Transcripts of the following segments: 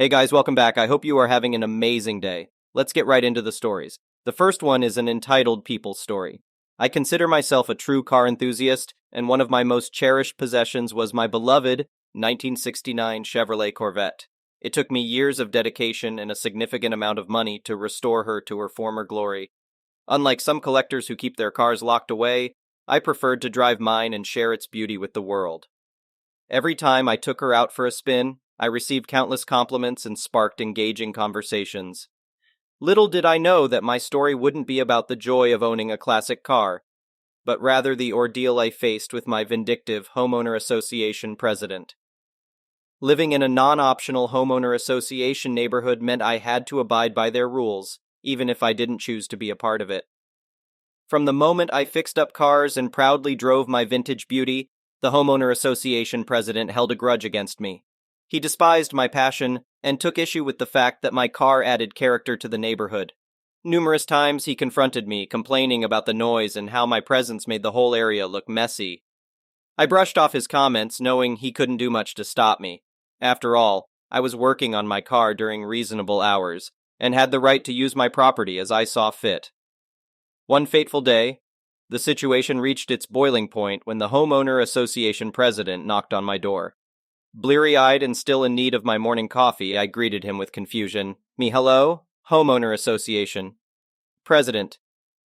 Hey guys, welcome back. I hope you are having an amazing day. Let's get right into the stories. The first one is an entitled people story. I consider myself a true car enthusiast, and one of my most cherished possessions was my beloved 1969 Chevrolet Corvette. It took me years of dedication and a significant amount of money to restore her to her former glory. Unlike some collectors who keep their cars locked away, I preferred to drive mine and share its beauty with the world. Every time I took her out for a spin, I received countless compliments and sparked engaging conversations. Little did I know that my story wouldn't be about the joy of owning a classic car, but rather the ordeal I faced with my vindictive homeowner association president. Living in a non-optional homeowner association neighborhood meant I had to abide by their rules, even if I didn't choose to be a part of it. From the moment I fixed up cars and proudly drove my vintage beauty, the homeowner association president held a grudge against me. He despised my passion and took issue with the fact that my car added character to the neighborhood. Numerous times he confronted me, complaining about the noise and how my presence made the whole area look messy. I brushed off his comments, knowing he couldn't do much to stop me. After all, I was working on my car during reasonable hours, and had the right to use my property as I saw fit. One fateful day, the situation reached its boiling point when the homeowner association president knocked on my door. Bleary-eyed and still in need of my morning coffee, I greeted him with confusion. Hello? Homeowner Association. President,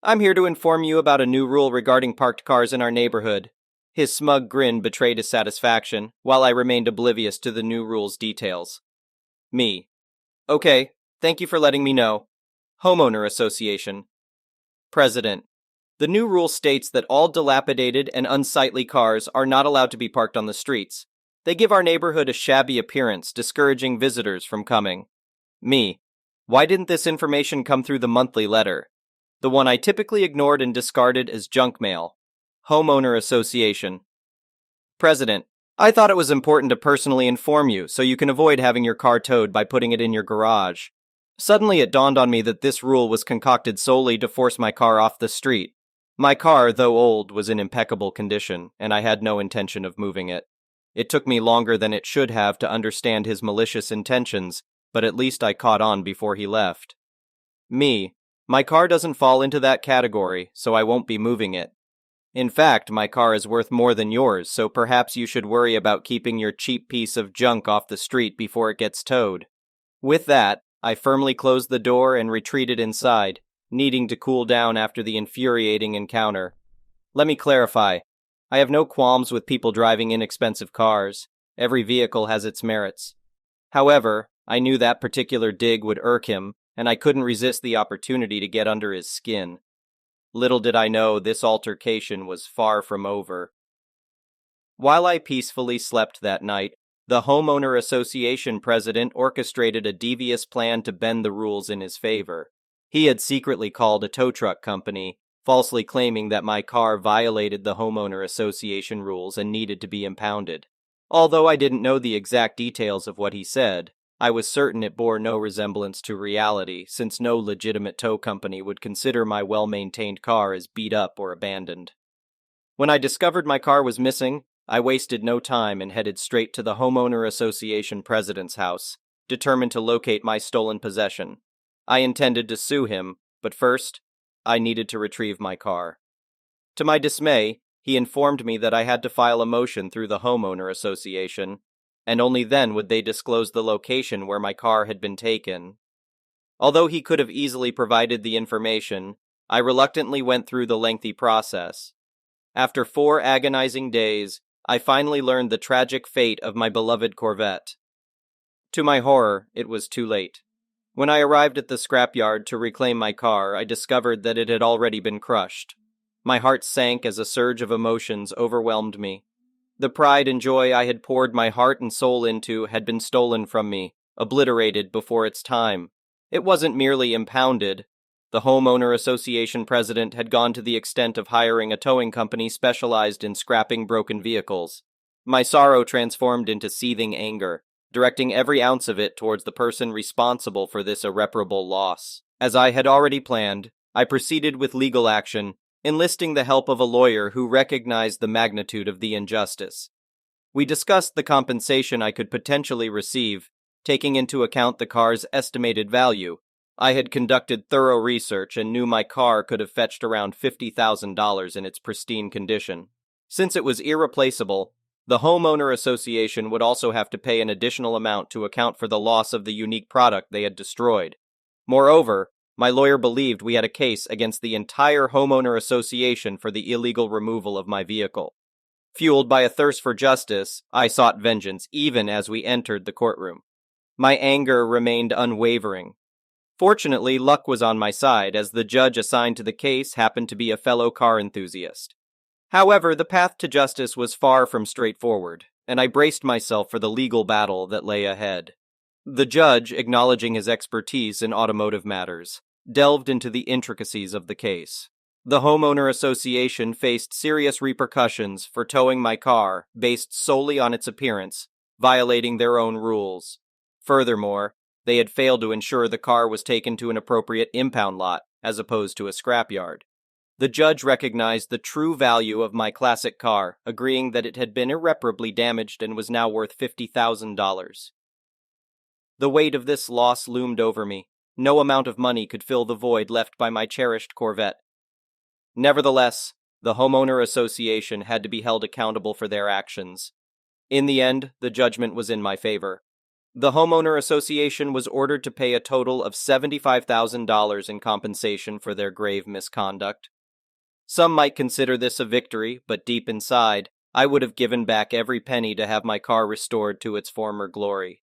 I'm here to inform you about a new rule regarding parked cars in our neighborhood. His smug grin betrayed his satisfaction, while I remained oblivious to the new rule's details. Okay, thank you for letting me know. Homeowner Association. President, the new rule states that all dilapidated and unsightly cars are not allowed to be parked on the streets. They give our neighborhood a shabby appearance, discouraging visitors from coming. Why didn't this information come through the monthly letter? The one I typically ignored and discarded as junk mail. Homeowner Association. President, I thought it was important to personally inform you so you can avoid having your car towed by putting it in your garage. Suddenly it dawned on me that this rule was concocted solely to force my car off the street. My car, though old, was in impeccable condition, and I had no intention of moving it. It took me longer than it should have to understand his malicious intentions, but at least I caught on before he left. My car doesn't fall into that category, so I won't be moving it. In fact, my car is worth more than yours, so perhaps you should worry about keeping your cheap piece of junk off the street before it gets towed. With that, I firmly closed the door and retreated inside, needing to cool down after the infuriating encounter. Let me clarify. I have no qualms with people driving inexpensive cars. Every vehicle has its merits. However, I knew that particular dig would irk him, and I couldn't resist the opportunity to get under his skin. Little did I know this altercation was far from over. While I peacefully slept that night, the homeowner association president orchestrated a devious plan to bend the rules in his favor. He had secretly called a tow truck company, falsely claiming that my car violated the homeowner association rules and needed to be impounded. Although I didn't know the exact details of what he said, I was certain it bore no resemblance to reality, since no legitimate tow company would consider my well-maintained car as beat up or abandoned. When I discovered my car was missing, I wasted no time and headed straight to the homeowner association president's house, determined to locate my stolen possession. I intended to sue him, but first, I needed to retrieve my car. To my dismay, he informed me that I had to file a motion through the homeowner association, and only then would they disclose the location where my car had been taken. Although he could have easily provided the information, I reluctantly went through the lengthy process. After 4 agonizing days, I finally learned the tragic fate of my beloved Corvette. To my horror, it was too late. When I arrived at the scrapyard to reclaim my car, I discovered that it had already been crushed. My heart sank as a surge of emotions overwhelmed me. The pride and joy I had poured my heart and soul into had been stolen from me, obliterated before its time. It wasn't merely impounded. The homeowner association president had gone to the extent of hiring a towing company specialized in scrapping broken vehicles. My sorrow transformed into seething anger, directing every ounce of it towards the person responsible for this irreparable loss. As I had already planned, I proceeded with legal action, enlisting the help of a lawyer who recognized the magnitude of the injustice. We discussed the compensation I could potentially receive, taking into account the car's estimated value. I had conducted thorough research and knew my car could have fetched around $50,000 in its pristine condition. Since it was irreplaceable, the homeowner association would also have to pay an additional amount to account for the loss of the unique product they had destroyed. Moreover, my lawyer believed we had a case against the entire homeowner association for the illegal removal of my vehicle. Fueled by a thirst for justice, I sought vengeance even as we entered the courtroom. My anger remained unwavering. Fortunately, luck was on my side, as the judge assigned to the case happened to be a fellow car enthusiast. However, the path to justice was far from straightforward, and I braced myself for the legal battle that lay ahead. The judge, acknowledging his expertise in automotive matters, delved into the intricacies of the case. The homeowner association faced serious repercussions for towing my car based solely on its appearance, violating their own rules. Furthermore, they had failed to ensure the car was taken to an appropriate impound lot, as opposed to a scrapyard. The judge recognized the true value of my classic car, agreeing that it had been irreparably damaged and was now worth $50,000. The weight of this loss loomed over me. No amount of money could fill the void left by my cherished Corvette. Nevertheless, the homeowner association had to be held accountable for their actions. In the end, the judgment was in my favor. The homeowner association was ordered to pay a total of $75,000 in compensation for their grave misconduct. Some might consider this a victory, but deep inside, I would have given back every penny to have my car restored to its former glory.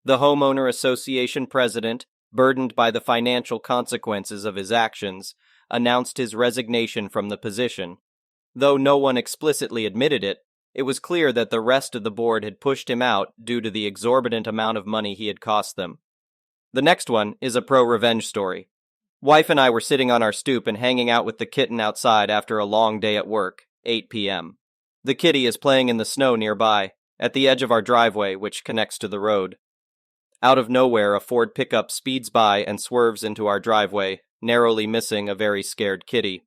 The homeowner association president, burdened by the financial consequences of his actions, announced his resignation from the position. Though no one explicitly admitted it, it was clear that the rest of the board had pushed him out due to the exorbitant amount of money he had cost them. The next one is a pro-revenge story. Wife and I were sitting on our stoop and hanging out with the kitten outside after a long day at work, 8 p.m. The kitty is playing in the snow nearby, at the edge of our driveway, which connects to the road. Out of nowhere, a Ford pickup speeds by and swerves into our driveway, narrowly missing a very scared kitty.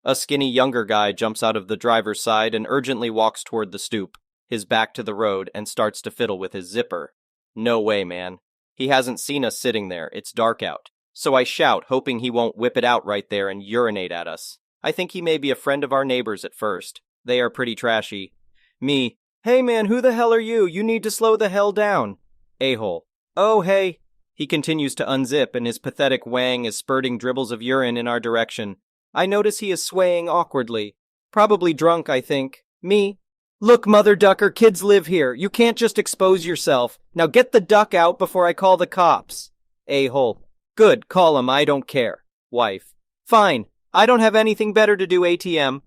A skinny younger guy jumps out of the driver's side and urgently walks toward the stoop, his back to the road, and starts to fiddle with his zipper. No way, man. He hasn't seen us sitting there, it's dark out. So I shout, hoping he won't whip it out right there and urinate at us. I think he may be a friend of our neighbors at first. They are pretty trashy. Me, hey man, who the hell are you? You need to slow the hell down. A-hole. Oh, hey. He continues to unzip and his pathetic wang is spurting dribbles of urine in our direction. I notice he is swaying awkwardly. Probably drunk, I think. Me. Look, mother ducker, kids live here. You can't just expose yourself. Now get the duck out before I call the cops. A-hole. Good, call him, I don't care. Wife. Fine, I don't have anything better to do, ATM.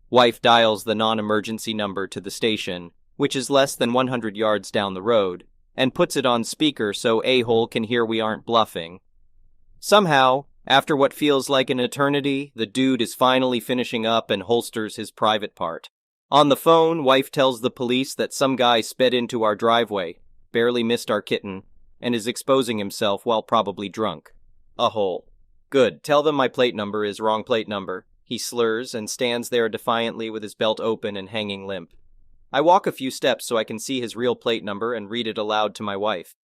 Wife dials the non-emergency number to the station, which is less than 100 yards down the road, and puts it on speaker so A-hole can hear we aren't bluffing. Somehow, after what feels like an eternity, the dude is finally finishing up and holsters his private part. On the phone, wife tells the police that some guy sped into our driveway, barely missed our kitten, and is exposing himself while probably drunk. A hole. Good, tell them my plate number is wrong plate number. He slurs and stands there defiantly with his belt open and hanging limp. I walk a few steps so I can see his real plate number and read it aloud to my wife.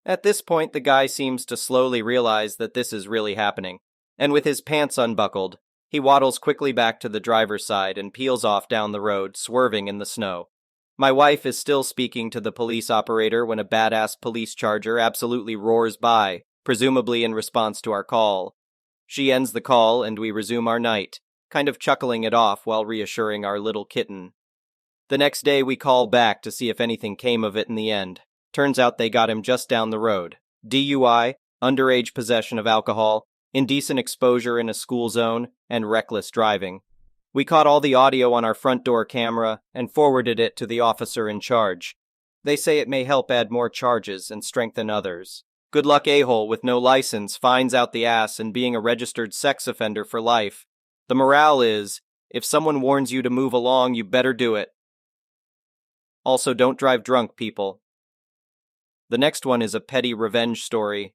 At this point, the guy seems to slowly realize that this is really happening, and with his pants unbuckled, he waddles quickly back to the driver's side and peels off down the road, swerving in the snow. My wife is still speaking to the police operator when a badass police charger absolutely roars by, presumably in response to our call. She ends the call and we resume our night, kind of chuckling it off while reassuring our little kitten. The next day we call back to see if anything came of it in the end. Turns out they got him just down the road. DUI, underage possession of alcohol, indecent exposure in a school zone, and reckless driving. We caught all the audio on our front door camera and forwarded it to the officer in charge. They say it may help add more charges and strengthen others. Good luck, a-hole with no license, fines out the ass, and being a registered sex offender for life. The morale is, if someone warns you to move along, you better do it. Also, don't drive drunk, people. The next one is a petty revenge story.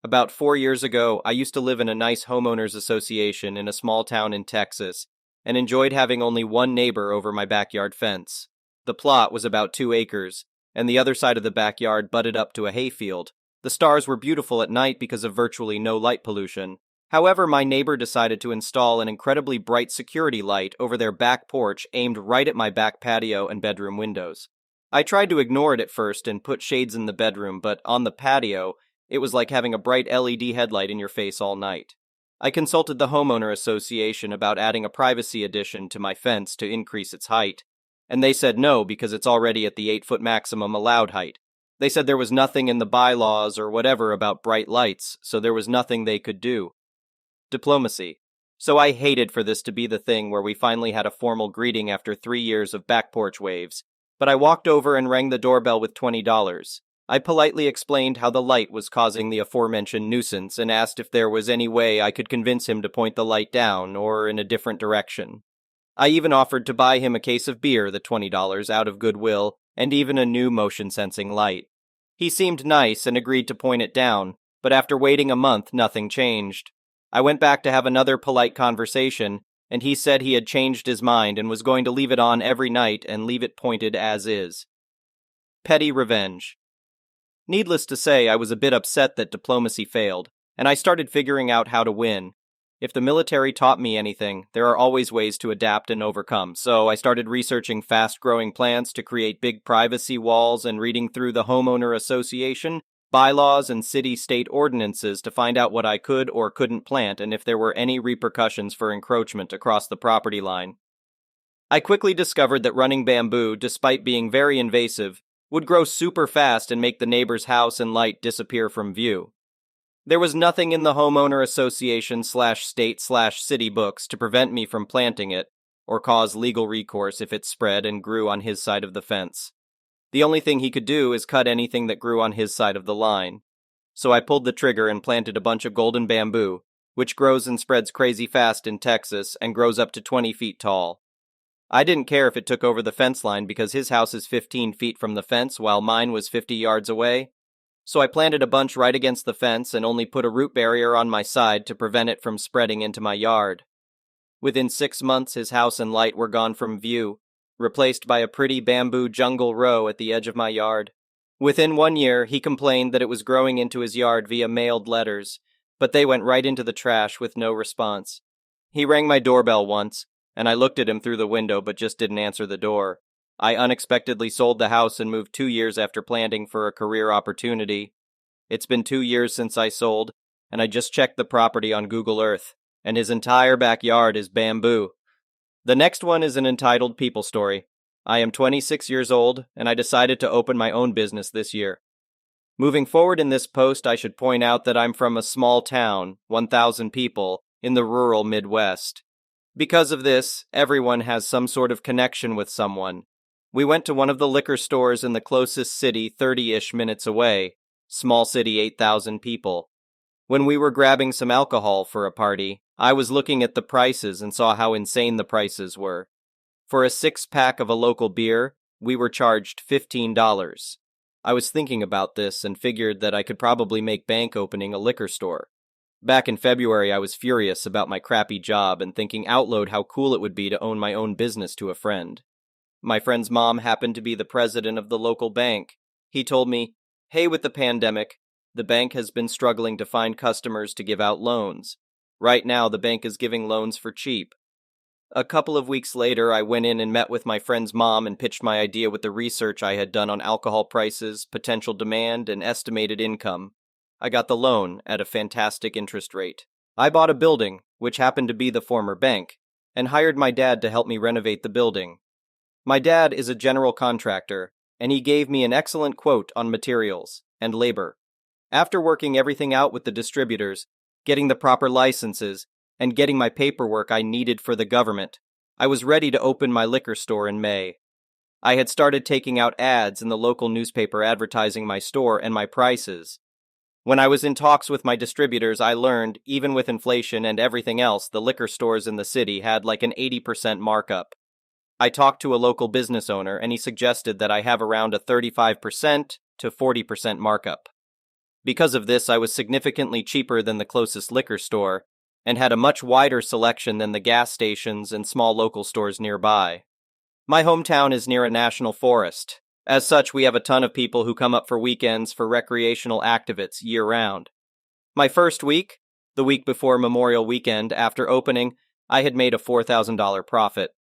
About 4 years ago, I used to live in a nice homeowners association in a small town in Texas, and enjoyed having only one neighbor over my backyard fence. The plot was about 2 acres, and the other side of the backyard butted up to a hayfield. The stars were beautiful at night because of virtually no light pollution. However, my neighbor decided to install an incredibly bright security light over their back porch aimed right at my back patio and bedroom windows. I tried to ignore it at first and put shades in the bedroom, but on the patio, it was like having a bright LED headlight in your face all night. I consulted the homeowner association about adding a privacy addition to my fence to increase its height, and they said no because it's already at the 8-foot maximum allowed height. They said there was nothing in the bylaws or whatever about bright lights, so there was nothing they could do. Diplomacy. So I hated for this to be the thing where we finally had a formal greeting after 3 years of back porch waves, but I walked over and rang the doorbell with $20. I politely explained how the light was causing the aforementioned nuisance and asked if there was any way I could convince him to point the light down or in a different direction. I even offered to buy him a case of beer, the $20, out of goodwill, and even a new motion-sensing light. He seemed nice and agreed to point it down, but after waiting a month, nothing changed. I went back to have another polite conversation, and he said he had changed his mind and was going to leave it on every night and leave it pointed as is. Petty revenge. Needless to say, I was a bit upset that diplomacy failed, and I started figuring out how to win. If the military taught me anything, there are always ways to adapt and overcome, so I started researching fast-growing plants to create big privacy walls and reading through the homeowner association, bylaws, and city-state ordinances to find out what I could or couldn't plant and if there were any repercussions for encroachment across the property line. I quickly discovered that running bamboo, despite being very invasive, would grow super fast and make the neighbor's house and light disappear from view. There was nothing in the homeowner association/state/city books to prevent me from planting it, or cause legal recourse if it spread and grew on his side of the fence. The only thing he could do is cut anything that grew on his side of the line. So I pulled the trigger and planted a bunch of golden bamboo, which grows and spreads crazy fast in Texas and grows up to 20 feet tall. I didn't care if it took over the fence line because his house is 15 feet from the fence while mine was 50 yards away. So I planted a bunch right against the fence and only put a root barrier on my side to prevent it from spreading into my yard. Within 6 months, his house and light were gone from view, replaced by a pretty bamboo jungle row at the edge of my yard. Within 1 year, he complained that it was growing into his yard via mailed letters, but they went right into the trash with no response. He rang my doorbell once, and I looked at him through the window but just didn't answer the door. I unexpectedly sold the house and moved 2 years after planting for a career opportunity. It's been 2 years since I sold, and I just checked the property on Google Earth, and his entire backyard is bamboo. The next one is an entitled people story. I am 26 years old, and I decided to open my own business this year. Moving forward in this post, I should point out that I'm from a small town, 1,000 people, in the rural Midwest. Because of this, everyone has some sort of connection with someone. We went to one of the liquor stores in the closest city 30-ish minutes away, small city 8,000 people. When we were grabbing some alcohol for a party, I was looking at the prices and saw how insane the prices were. For a 6-pack of a local beer, we were charged $15. I was thinking about this and figured that I could probably make bank opening a liquor store. Back in February, I was furious about my crappy job and thinking out loud how cool it would be to own my own business to a friend. My friend's mom happened to be the president of the local bank. He told me, "Hey, with the pandemic, the bank has been struggling to find customers to give out loans. Right now, the bank is giving loans for cheap." A couple of weeks later, I went in and met with my friend's mom and pitched my idea with the research I had done on alcohol prices, potential demand, and estimated income. I got the loan at a fantastic interest rate. I bought a building, which happened to be the former bank, and hired my dad to help me renovate the building. My dad is a general contractor, and he gave me an excellent quote on materials and labor. After working everything out with the distributors, getting the proper licenses, and getting my paperwork I needed for the government, I was ready to open my liquor store in May. I had started taking out ads in the local newspaper advertising my store and my prices. When I was in talks with my distributors, I learned, even with inflation and everything else, the liquor stores in the city had like an 80% markup. I talked to a local business owner, and he suggested that I have around a 35% to 40% markup. Because of this, I was significantly cheaper than the closest liquor store, and had a much wider selection than the gas stations and small local stores nearby. My hometown is near a national forest, As such, we have a ton of people who come up for weekends for recreational activities year-round. My first week, the week before Memorial Weekend, after opening, I had made a $4,000 profit.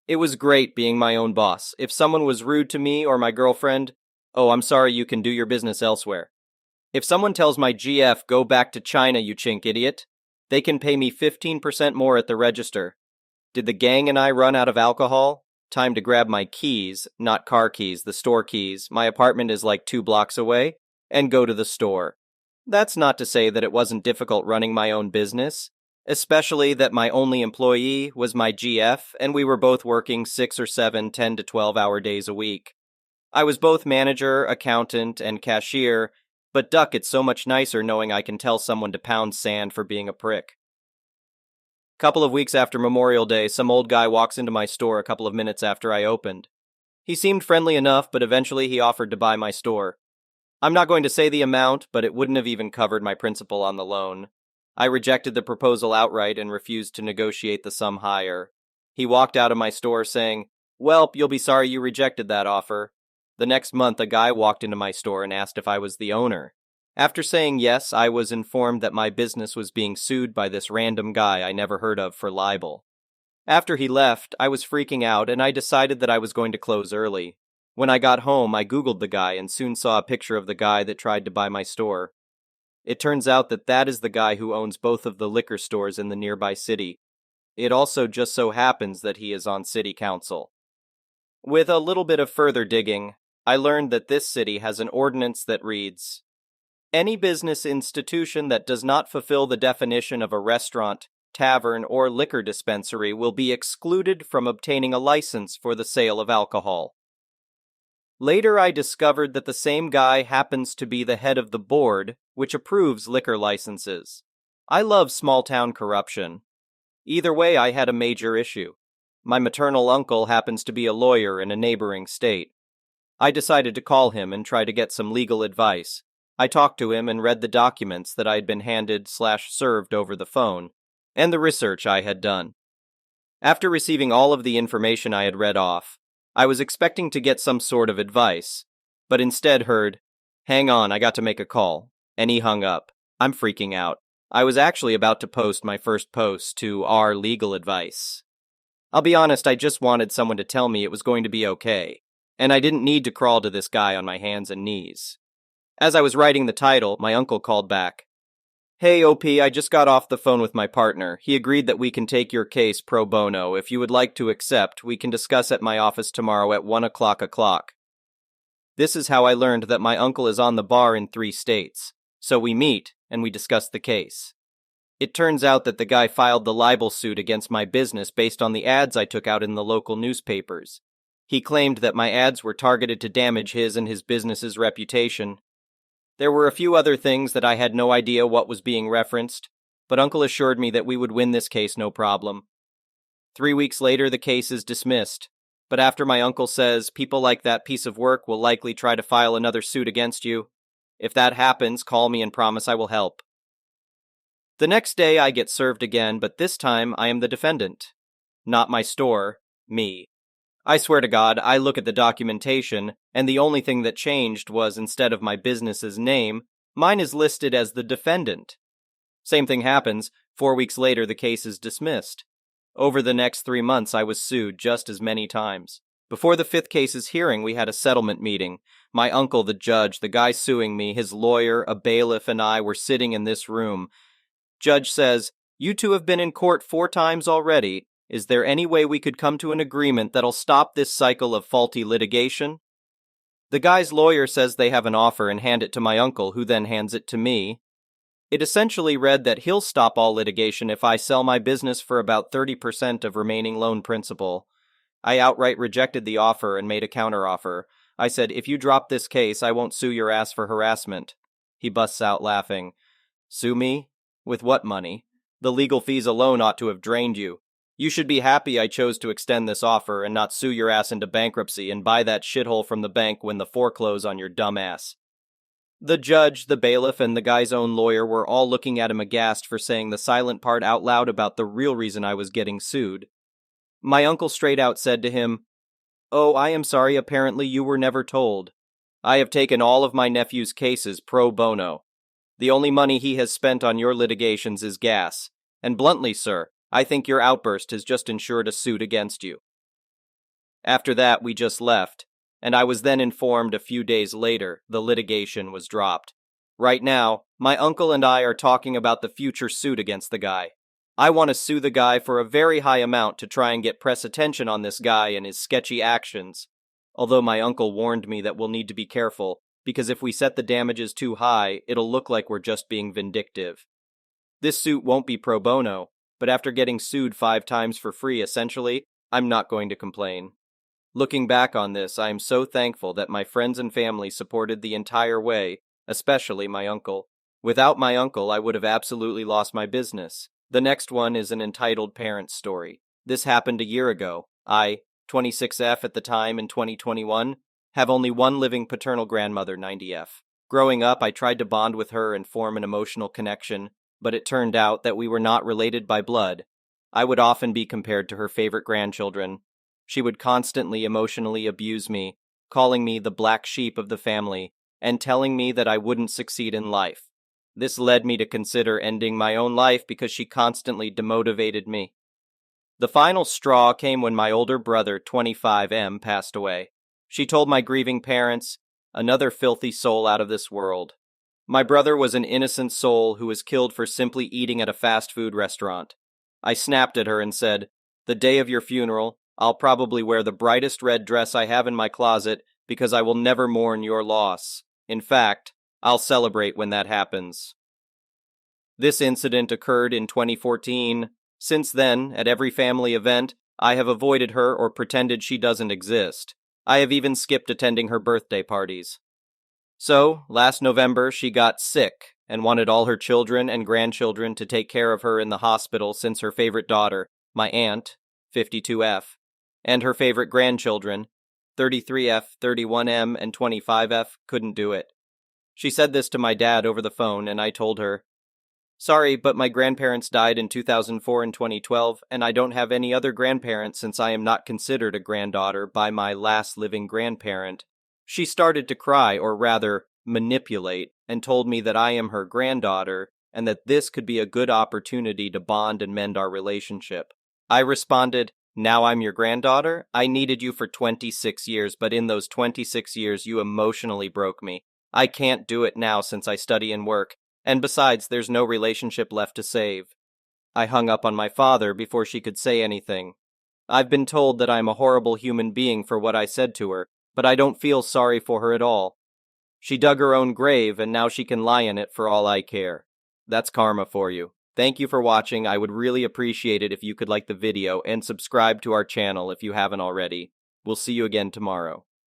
It was great being my own boss. If someone was rude to me or my girlfriend, oh, I'm sorry, you can do your business elsewhere. If someone tells my GF, go back to China, you chink idiot, they can pay me 15% more at the register. Did the gang and I run out of alcohol? Time to grab my keys, not car keys, the store keys. My apartment is like 2 blocks away, and go to the store. That's not to say that it wasn't difficult running my own business, especially that my only employee was my GF, and we were both working 6 or 7, 10 to 12-hour days a week. I was both manager, accountant, and cashier, but duck, it's so much nicer knowing I can tell someone to pound sand for being a prick. Couple of weeks after Memorial Day, some old guy walks into my store a couple of minutes after I opened. He seemed friendly enough, but eventually he offered to buy my store. I'm not going to say the amount, but it wouldn't have even covered my principal on the loan. I rejected the proposal outright and refused to negotiate the sum higher. He walked out of my store saying, "Welp, you'll be sorry you rejected that offer." The next month, a guy walked into my store and asked if I was the owner. After saying yes, I was informed that my business was being sued by this random guy I never heard of for libel. After he left, I was freaking out and I decided that I was going to close early. When I got home, I Googled the guy and soon saw a picture of the guy that tried to buy my store. It turns out that that is the guy who owns both of the liquor stores in the nearby city. It also just so happens that he is on city council. With a little bit of further digging, I learned that this city has an ordinance that reads, "Any business institution that does not fulfill the definition of a restaurant, tavern, or liquor dispensary will be excluded from obtaining a license for the sale of alcohol." Later, I discovered that the same guy happens to be the head of the board, which approves liquor licenses. I love small-town corruption. Either way, I had a major issue. My maternal uncle happens to be a lawyer in a neighboring state. I decided to call him and try to get some legal advice. I talked to him and read the documents that I had been handed/served over the phone, and the research I had done. After receiving all of the information I had read off, I was expecting to get some sort of advice, but instead heard, "Hang on, I got to make a call," and he hung up. I'm freaking out. I was actually about to post my first post to our legal advice. I'll be honest, I just wanted someone to tell me it was going to be okay, and I didn't need to crawl to this guy on my hands and knees. As I was writing the title, my uncle called back. "Hey, OP, I just got off the phone with my partner. He agreed that we can take your case pro bono. If you would like to accept, we can discuss at my office tomorrow at 1 o'clock. This is how I learned that my uncle is on the bar in 3 states. So we meet, and we discuss the case. It turns out that the guy filed the libel suit against my business based on the ads I took out in the local newspapers. He claimed that my ads were targeted to damage his and his business's reputation. There were a few other things that I had no idea what was being referenced, but Uncle assured me that we would win this case no problem. 3 weeks later, the case is dismissed, but after my uncle says people like that piece of work will likely try to file another suit against you. If that happens, call me and promise I will help. The next day, I get served again, but this time I am the defendant. Not my store, me. I swear to God, I look at the documentation, and the only thing that changed was instead of my business's name, mine is listed as the defendant. Same thing happens. 4 weeks later, the case is dismissed. Over the next 3 months, I was sued just as many times. Before the 5th case's hearing, we had a settlement meeting. My uncle, the judge, the guy suing me, his lawyer, a bailiff, and I were sitting in this room. Judge says, "You two have been in court 4 times already. Is there any way we could come to an agreement that'll stop this cycle of faulty litigation?" The guy's lawyer says they have an offer and hand it to my uncle, who then hands it to me. It essentially read that he'll stop all litigation if I sell my business for about 30% of remaining loan principal. I outright rejected the offer and made a counteroffer. I said, "If you drop this case, I won't sue your ass for harassment." He busts out laughing. "Sue me? With what money? The legal fees alone ought to have drained you. You should be happy I chose to extend this offer and not sue your ass into bankruptcy and buy that shithole from the bank when the foreclose on your dumb ass." The judge, the bailiff, and the guy's own lawyer were all looking at him aghast for saying the silent part out loud about the real reason I was getting sued. My uncle straight out said to him, Oh, I am sorry, apparently you were never told. I have taken all of my nephew's cases pro bono. The only money he has spent on your litigations is gas, and bluntly, sir, I think your outburst has just ensured a suit against you. After that, we just left, and I was then informed a few days later the litigation was dropped. Right now, my uncle and I are talking about the future suit against the guy. I want to sue the guy for a very high amount to try and get press attention on this guy and his sketchy actions. Although my uncle warned me that we'll need to be careful, because if we set the damages too high, it'll look like we're just being vindictive. This suit won't be pro bono, but after getting sued 5 times for free, essentially, I'm not going to complain. Looking back on this, I am so thankful that my friends and family supported the entire way, especially my uncle. Without my uncle, I would have absolutely lost my business. The next one is an entitled parent story. This happened a year ago. I, 26F at the time in 2021, have only one living paternal grandmother, 90F. Growing up, I tried to bond with her and form an emotional connection, but it turned out that we were not related by blood. I would often be compared to her favorite grandchildren. She would constantly emotionally abuse me, calling me the black sheep of the family, and telling me that I wouldn't succeed in life. This led me to consider ending my own life because she constantly demotivated me. The final straw came when my older brother, 25M, passed away. She told my grieving parents, "Another filthy soul out of this world." My brother was an innocent soul who was killed for simply eating at a fast food restaurant. I snapped at her and said, "The day of your funeral, I'll probably wear the brightest red dress I have in my closet because I will never mourn your loss. In fact, I'll celebrate when that happens." This incident occurred in 2014. Since then, at every family event, I have avoided her or pretended she doesn't exist. I have even skipped attending her birthday parties. So, last November, she got sick and wanted all her children and grandchildren to take care of her in the hospital since her favorite daughter, my aunt, 52F, and her favorite grandchildren, 33F, 31M, and 25F, couldn't do it. She said this to my dad over the phone, and I told her, "Sorry, but my grandparents died in 2004 and 2012, and I don't have any other grandparents since I am not considered a granddaughter by my last living grandparent." She started to cry, or rather, manipulate, and told me that I am her granddaughter, and that this could be a good opportunity to bond and mend our relationship. I responded, "Now I'm your granddaughter? I needed you for 26 years, but in those 26 years you emotionally broke me. I can't do it now since I study and work, and besides, there's no relationship left to save." I hung up on my father before she could say anything. I've been told that I'm a horrible human being for what I said to her, but I don't feel sorry for her at all. She dug her own grave, and now she can lie in it for all I care. That's karma for you. Thank you for watching. I would really appreciate it if you could like the video and subscribe to our channel if you haven't already. We'll see you again tomorrow.